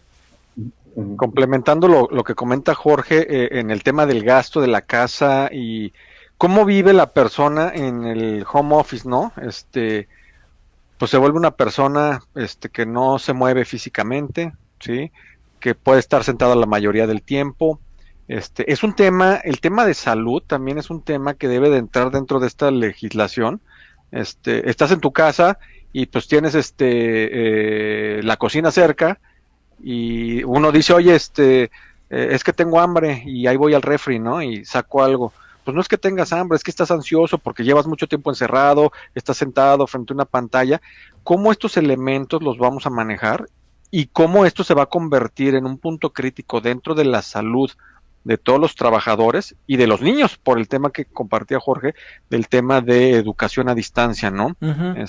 complementando lo que comenta Jorge en el tema del gasto de la casa y cómo vive la persona en el home office, ¿no? Pues se vuelve una persona que no se mueve físicamente, ¿sí? Que puede estar sentada la mayoría del tiempo. Es un tema, el tema de salud también es un tema que debe de entrar dentro de esta legislación. Estás en tu casa y pues tienes la cocina cerca y uno dice, oye, es que tengo hambre y ahí voy al refri, ¿no? Y saco algo. Pues no es que tengas hambre, es que estás ansioso porque llevas mucho tiempo encerrado, estás sentado frente a una pantalla. ¿Cómo estos elementos los vamos a manejar y cómo esto se va a convertir en un punto crítico dentro de la salud de todos los trabajadores y de los niños, por el tema que compartía Jorge, del tema de educación a distancia, ¿no? Ujú.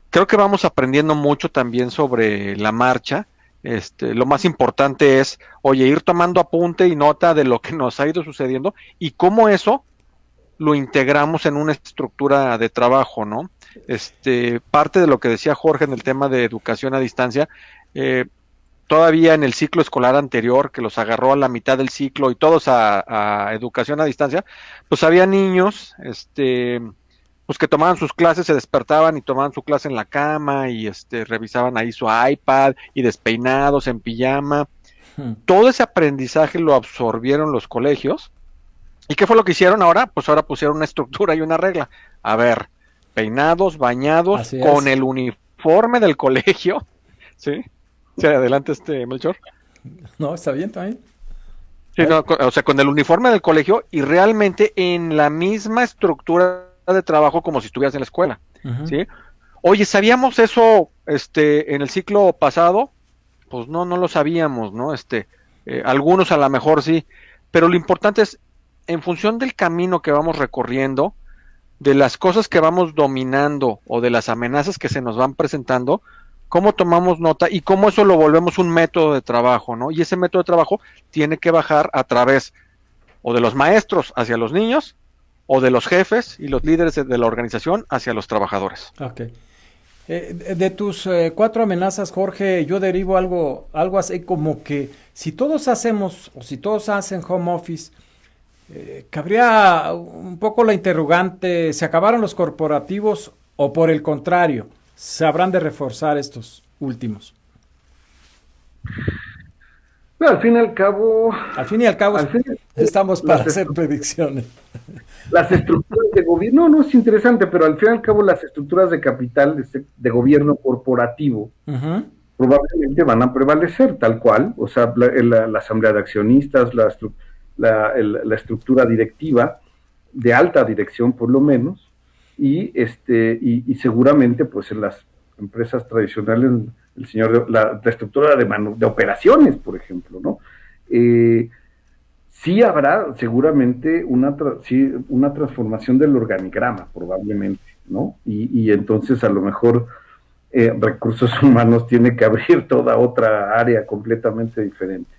Creo que vamos aprendiendo mucho también sobre la marcha. Lo más importante es, oye, ir tomando apunte y nota de lo que nos ha ido sucediendo y cómo eso lo integramos en una estructura de trabajo, ¿no? Parte de lo que decía Jorge en el tema de educación a distancia, todavía en el ciclo escolar anterior, que los agarró a la mitad del ciclo y todos a educación a distancia, pues había niños, pues que tomaban sus clases, se despertaban y tomaban su clase en la cama y revisaban ahí su iPad y despeinados en pijama. Todo ese aprendizaje lo absorbieron los colegios. ¿Y qué fue lo que hicieron ahora? Pues ahora pusieron una estructura y una regla. A ver, peinados, bañados, Así con es. el uniforme del colegio, ¿sí? Sí, adelante, Melchor. No, está bien también. Sí, no, o sea, con el uniforme del colegio y realmente en la misma estructura de trabajo como si estuvieras en la escuela, Ujú. ¿sí? Oye, ¿sabíamos eso en el ciclo pasado? Pues no lo sabíamos, ¿no? Algunos a lo mejor sí, pero lo importante es, en función del camino que vamos recorriendo, de las cosas que vamos dominando o de las amenazas que se nos van presentando, cómo tomamos nota y cómo eso lo volvemos un método de trabajo, ¿no? Y ese método de trabajo tiene que bajar a través o de los maestros hacia los niños, o de los jefes y los líderes de la organización hacia los trabajadores. Ok. De tus 4 amenazas, Jorge, yo derivo algo así como que si todos hacemos o si todos hacen home office, cabría un poco la interrogante, ¿se acabaron los corporativos o por el contrario, se habrán de reforzar estos últimos? Pero al fin y al cabo, Al fin y al cabo, estamos para las hacer predicciones. las estructuras de gobierno, no es interesante, pero al fin y al cabo las estructuras de capital de gobierno corporativo Ujú. probablemente van a prevalecer tal cual, o sea, la asamblea de accionistas, la estructura directiva de alta dirección por lo menos, y seguramente pues en las empresas tradicionales, la estructura de operaciones, por ejemplo, ¿no? Sí habrá seguramente una transformación del organigrama, probablemente, ¿no? Y entonces a lo mejor recursos humanos tiene que abrir toda otra área completamente diferente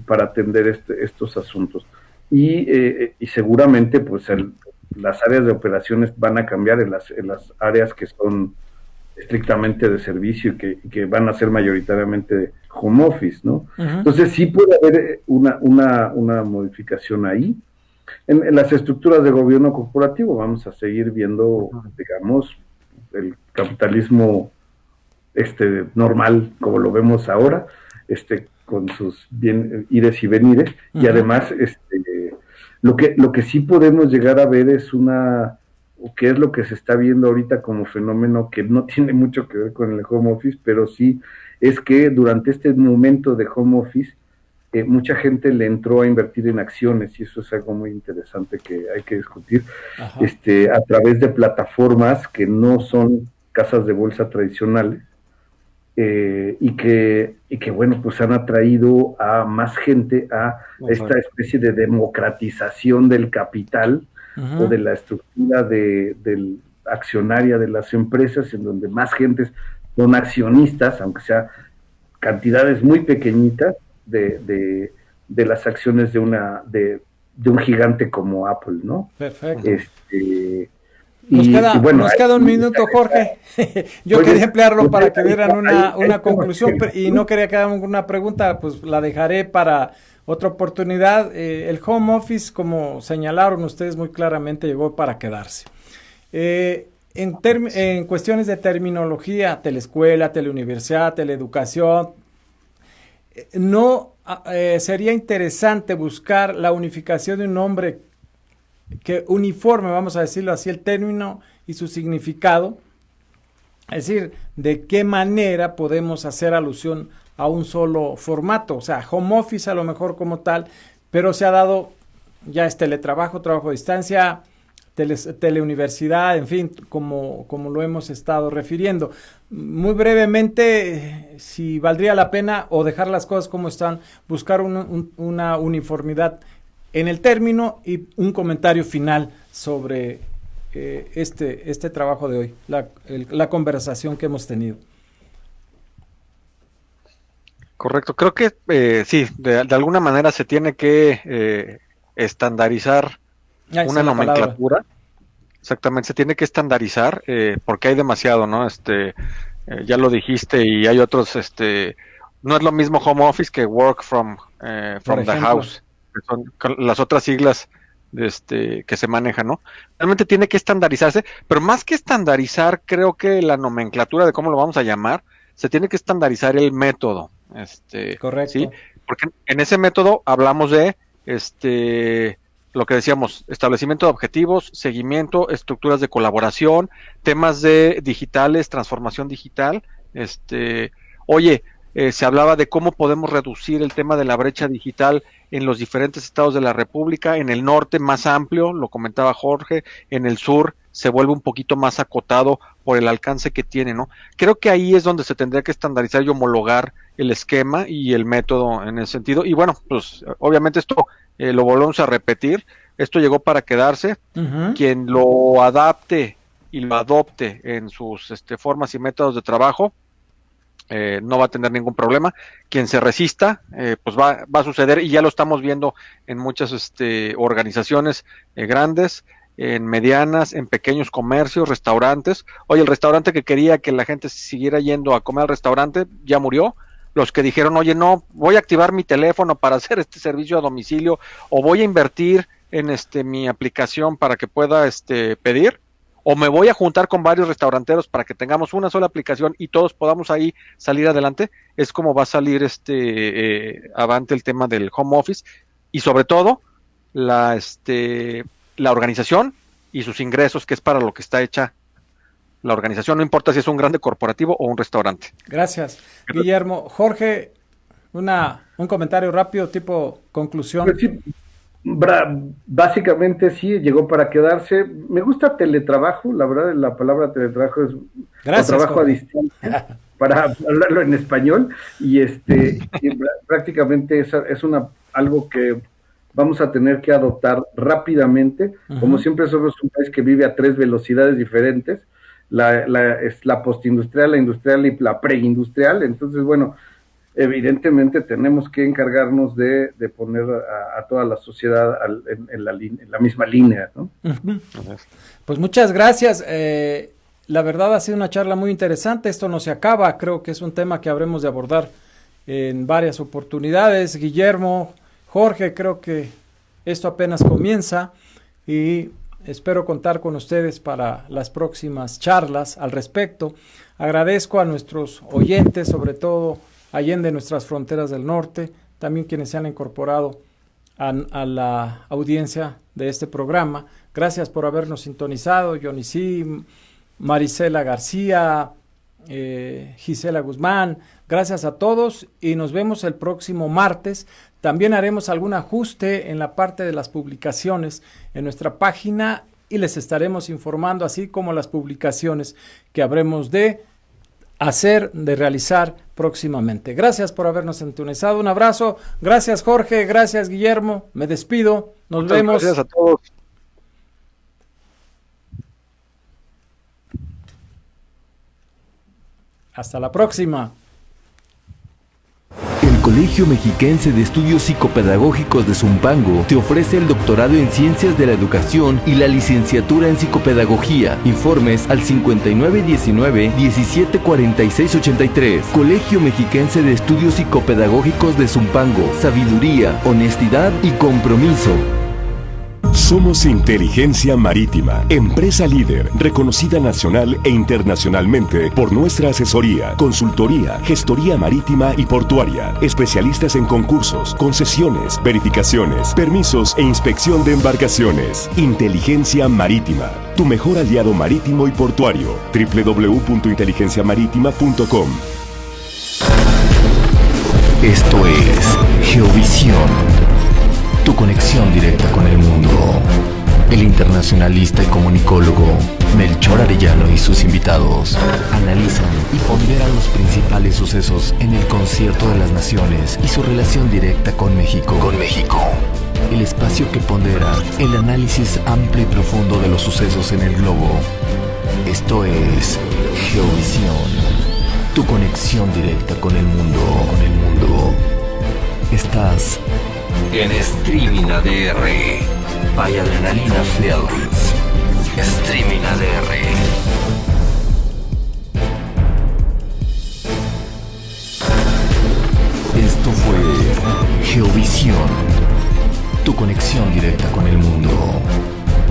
para atender estos asuntos. Y seguramente pues las áreas de operaciones van a cambiar en las áreas que son estrictamente de servicio y que van a ser mayoritariamente home office, ¿no? Uh-huh. Entonces sí puede haber una modificación ahí. En las estructuras de gobierno corporativo vamos a seguir viendo, digamos, el capitalismo normal como lo vemos ahora, con sus ires y venires, uh-huh. Y además lo que sí podemos llegar a ver es que es lo que se está viendo ahorita como fenómeno que no tiene mucho que ver con el home office, pero sí es que durante este momento de home office mucha gente le entró a invertir en acciones y eso es algo muy interesante que hay que discutir. Ajá. A través de plataformas que no son casas de bolsa tradicionales y que bueno, pues han atraído a más gente a esta especie de democratización del capital, uh-huh. O de la estructura del accionaria de las empresas, en donde más gentes son accionistas, aunque sea cantidades muy pequeñitas de las acciones de un gigante como Apple, ¿no? Perfecto. Nos queda un minuto, Jorge. Yo quería emplearlo para que dieran una conclusión y no quería quedar una pregunta, pues la dejaré para otra oportunidad. El home office, como señalaron ustedes muy claramente, llegó para quedarse. En cuestiones de terminología, teleescuela, teleuniversidad, teleeducación, no sería interesante buscar la unificación de un nombre que uniforme, vamos a decirlo así, el término y su significado, es decir, de qué manera podemos hacer alusión a un solo formato, o sea, home office a lo mejor como tal, pero se ha dado, ya es teletrabajo, trabajo a distancia, teleuniversidad, en fin, como lo hemos estado refiriendo. Muy brevemente, si valdría la pena o dejar las cosas como están, buscar una uniformidad en el término y un comentario final sobre este trabajo de hoy, la conversación que hemos tenido. Correcto, creo que sí, de alguna manera se tiene que estandarizar una nomenclatura. Exactamente, se tiene que estandarizar porque hay demasiado, ¿no? Ya lo dijiste y hay otros, no es lo mismo home office que work from the house, que son las otras siglas que se manejan, ¿no? Realmente tiene que estandarizarse, pero más que estandarizar, creo que la nomenclatura de cómo lo vamos a llamar, se tiene que estandarizar el método, correcto, ¿sí? Porque en ese método hablamos de, lo que decíamos, establecimiento de objetivos, seguimiento, estructuras de colaboración, temas de digitales, transformación digital, oye, se hablaba de cómo podemos reducir el tema de la brecha digital en los diferentes estados de la República, en el norte más amplio, lo comentaba Jorge, en el sur se vuelve un poquito más acotado por el alcance que tiene, ¿no? Creo que ahí es donde se tendría que estandarizar y homologar el esquema y el método en ese sentido. Y bueno, pues obviamente esto lo volvemos a repetir, esto llegó para quedarse. Quien lo adapte y lo adopte en sus formas y métodos de trabajo, no va a tener ningún problema. Quien se resista, pues va a suceder, y ya lo estamos viendo en muchas organizaciones grandes, en medianas, en pequeños comercios, restaurantes. Oye, el restaurante que quería que la gente siguiera yendo a comer al restaurante ya murió. Los que dijeron, oye, no, voy a activar mi teléfono para hacer este servicio a domicilio, o voy a invertir en mi aplicación para que pueda pedir, o me voy a juntar con varios restauranteros para que tengamos una sola aplicación y todos podamos ahí salir adelante, es como va a salir avante el tema del home office, y sobre todo la organización y sus ingresos, que es para lo que está hecha la organización, no importa si es un grande corporativo o un restaurante. Gracias, Guillermo. Jorge, un comentario rápido, tipo conclusión. Pues sí, básicamente sí, llegó para quedarse. Me gusta teletrabajo, la verdad, la palabra teletrabajo es trabajo a distancia, para hablarlo en español, y prácticamente es algo que vamos a tener que adoptar rápidamente. Como siempre somos un país que vive a 3 velocidades diferentes, la postindustrial, la industrial y la preindustrial. Entonces, bueno, evidentemente tenemos que encargarnos de poner a toda la sociedad en la misma línea, ¿no? Pues muchas gracias. La verdad ha sido una charla muy interesante. Esto no se acaba, creo que es un tema que habremos de abordar en varias oportunidades. Guillermo, Jorge, creo que esto apenas comienza y espero contar con ustedes para las próximas charlas al respecto. Agradezco a nuestros oyentes, sobre todo allende nuestras fronteras del norte, también quienes se han incorporado a la audiencia de este programa. Gracias por habernos sintonizado, Yonicí, Marisela García, Gisela Guzmán. Gracias a todos y nos vemos el próximo martes. También haremos algún ajuste en la parte de las publicaciones en nuestra página y les estaremos informando, así como las publicaciones que habremos de realizar próximamente. Gracias por habernos sintonizado. Un abrazo. Gracias, Jorge. Gracias, Guillermo. Me despido. Nos vemos. Gracias a todos. Hasta la próxima. Colegio Mexiquense de Estudios Psicopedagógicos de Zumpango te ofrece el doctorado en Ciencias de la Educación y la licenciatura en Psicopedagogía. Informes al 5919-174683. Colegio Mexiquense de Estudios Psicopedagógicos de Zumpango. Sabiduría, honestidad y compromiso. Somos Inteligencia Marítima, empresa líder, reconocida nacional e internacionalmente por nuestra asesoría, consultoría, gestoría marítima y portuaria, especialistas en concursos, concesiones, verificaciones, permisos e inspección de embarcaciones. Inteligencia Marítima, tu mejor aliado marítimo y portuario. www.inteligenciamaritima.com. Esto es Geovisión, tu conexión directa con el mundo. El internacionalista y comunicólogo Melchor Arellano y sus invitados analizan y ponderan los principales sucesos en el concierto de las naciones y su relación directa con México. El espacio que pondera el análisis amplio y profundo de los sucesos en el globo. Esto es Geovisión, tu conexión directa con el mundo. Estás en Streaming ADR by Adrenalina Films. Streaming ADR. Esto fue Geovisión, tu conexión directa con el mundo.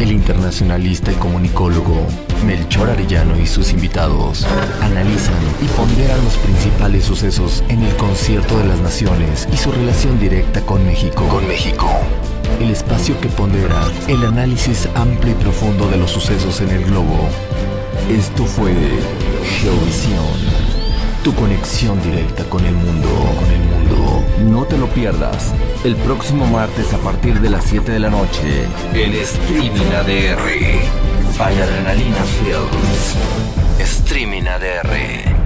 El internacionalista y comunicólogo Melchor Arellano y sus invitados analizan y ponderan los principales sucesos en el concierto de las naciones y su relación directa con México. El espacio que pondera el análisis amplio y profundo de los sucesos en el globo. Esto fue Geovisión, tu conexión directa con el mundo. No te lo pierdas el próximo martes a partir de las 7 de la noche en Streaming ADR by Adrenalina Films. Streaming ADR.